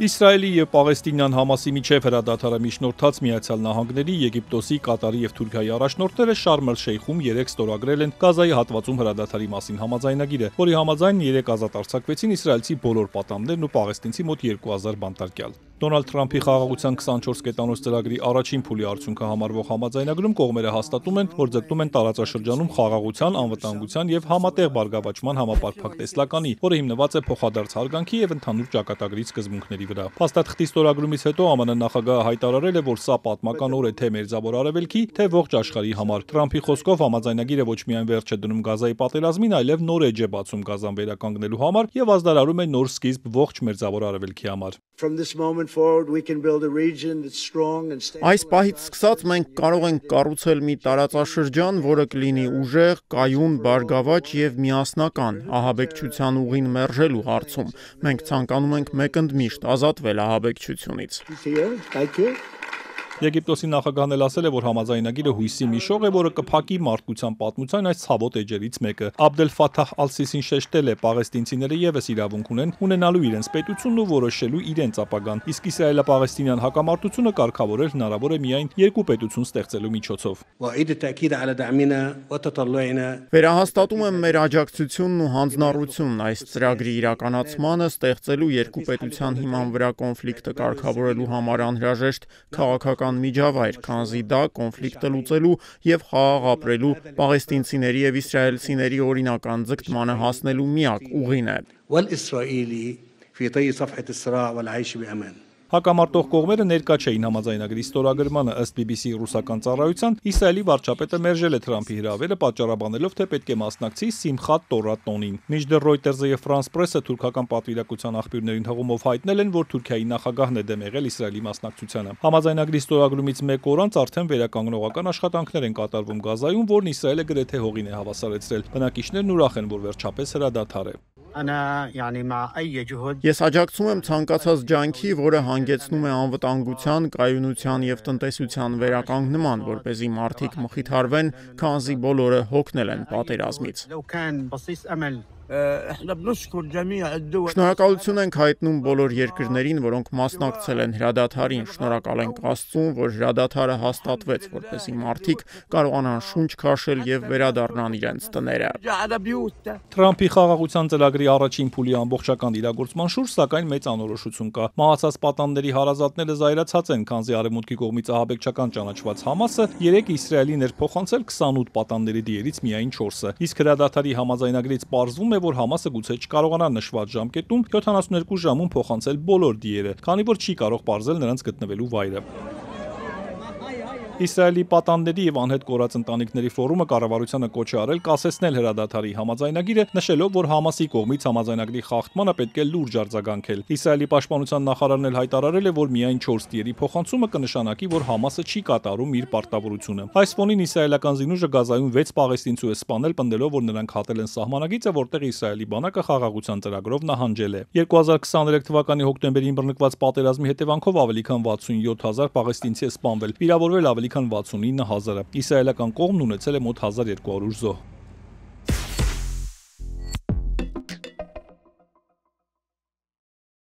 Իսրայելի և Պաղեստինյան Համասի միջև հրադադարը միջնորդած Միացյալ Նահանգների, Եգիպտոսի, Կատարի և Թուրքիայի առաջնորդները Շարմ էլ-Շեյխում երեկ ստորագրել են Գազայի հատվածում հրադադարի մասին համաձայնագիրը, որի համաձայն երեկ ազատ արձակվեցին իսրայելցի բոլոր պատանդներն ու պաղեստինցի մոտ 2000 բանտարկյալ։ Դոնալդ Թրամփի խաղաղության 24 կետանոց ծրագրի առաջին փուլի արդյունքը համարվող համաձայնագրում կողմերը հաստատում են, որ ձգտում են տարածաշրջանում խաղաղության, անվտանգության և համատեղ բարգավաճման համապարփակ տեսլականի, որը հիմնված է փոխադարձ հարգանքի և ընդհանուր ճակատագրի սկզբունքների վրա։ Փաստաթղթի ստորագրումից հետո ԱՄՆ նախագահը հայտարարել է, որ սա պատմական օր է թե Մերձավոր Արևելքի, թե ողջ աշխարհի համար։ Թրամփի խոսքով համաձայնագիրը ոչ միայն վերջ է դնում Գազայի պատերազմին, այլև նոր էջ է բացում Գազան վերականգնելու համար և ազդարարում է նոր սկիզբ ողջ Մերձավոր Արևելքի համար։ Այս պահից սկսած մենք կարող ենք կառուցել մի տարածաշրջան, որը կլինի ուժեղ, կայուն, բարգավաճ և միասնական ահաբեկչության ուղին մերժելու հարցում։ Մենք ցանկանում ենք մեկընդմիշտ ազատվել ահաբեկչությունից։ Եգիպտոսի նախագահն էլ ասել է, որ համաձայնագիրը հույսի մի շող է, որը կփակի մարդկության պատմության այս ցավոտ էջերից մեկը։ Աբդել Ֆաթահ Ալ-Սիսին շեշտել է, պաղեստինցիները ևս իրավունք ունեն ունենալու իրենց պետությունն ու որոշելու իրենց ապագան, իսկ իսրայելա-պաղեստինյան հակամարտությունը կարգավորել հնարավոր է միայն երկու պետություն ստեղծելու միջոցով։ Վերահաստատում եմ մեր աջակցությունն ու հանձնառությունն այս ծրագրի իրականացմանը, ստեղծելու երկու պետության հիման վրա կոնֆլիկտը կարգավորելու համար անհրաժեշտ քաղաքական միջավայր, քանզի դա կոնֆլիկտը լուծելու և խաղաղ ապրելու, պաղեստինցիների և իսրայելցիների օրինական ձգտմանը հասնելու միակ ուղին է։ Հակամարտող կողմերը ներկա չէին համաձայնագրի ստորագրմանը, ըստ BBC ռուսական ծառայության, Իսրայելի վարչապետը մերժել է Թրամփի հրավերը, պատճառաբանելով, թե պետք է մասնակցի Սիմխաթ Տորա տոնին։ Մինչդեռ Reuters-ը և France Press-ը թուրքական պատվիրակության աղբյուրներին հղումով հայտնել են, որ Թուրքիայի նախագահն է դեմ եղել Իսրայելի մասնակցությանը։ Համաձայնագրի ստորագրումից մեկ օր անց արդեն վերականգնողական աշխատանքներ են կատարվում Գազայում, որն Իսրայելը գրեթե հողին է հավասարեցրել։ Բնակիչներն ուրախ են, որ վերջապես հրադադար է։ Ես աջակցում եմ ցանկացած ջանքի, որը հանգեցնում է անվտանգության, կայունության և տնտեսության վերականգնման, որպեսզի մարդիկ մխիթարվեն, քանզի բոլորը հոգնել են պատերազմից։ Շնորհակալություն ենք հայտնում բոլոր երկրներին, որոնք մասնակցել են հրադադարին։ Շնորհակալ ենք Աստծուն, որ հրադադարը հաստատվեց, որպեսզի մարդիկ կարողանան շունչ քաշել և վերադառնան իրենց տները։ Թրամփի խաղաղության ծրագրի առաջին փուլի ամբողջական իրագործման շուրջ սակայն մեծ անորոշություն կա։ Մահացած պատանդների հարազատները զայրացած են, քանզի Արևմուտքի կողմից ահաբեկչական ճանաչված Համասը երեկ Իսրայելին էր փոխանցել 28 պատանդների դիերից միայն 4-ը։ Իսկ հրադադարի համաձայնագրից պարզվում է, որ Համասը գուցե չկարողանա նշված ժամկետում 72 ժամում փոխանցել բոլոր դիերը, քանի որ չի կարող պարզել նրանց գտնվելու վայրը։ Իսրայելի պատանդների և անհետ կորած ընտանիքների ֆորումը կառավարությանը կոչ է արել կասեցնել հրադադարի համաձայնագիրը, նշելով, որ Համասի կողմից համաձայնագրի խախտմանը պետք է լուրջ արձագանքել։ Իսրայելի պաշտպանության նախարարն էլ հայտարարել է, որ միայն 4 դիերի փոխանցումը կնշանակի, որ Համասը չի կատարում իր պարտավորությունը։ Այս ֆոնին իսրայելական զինուժը Գազայում 6 պաղեստինցու է սպանել, պնդելով, որ նրանք հատել են սահմանագիծը, որտեղ Իսրայելի բանակը խաղաղության ծրագրով նահանջել է։ 2023 թվականի հոկտեմբերին բռնկված պատերազմի հետևանքով ավելի քան 67000 պաղեստինցի է սպանվել, վիրավորվել ավելի քան 69000-ը։ Իսրայելական կողմն ունեցել է մոտ 1200 զոհ։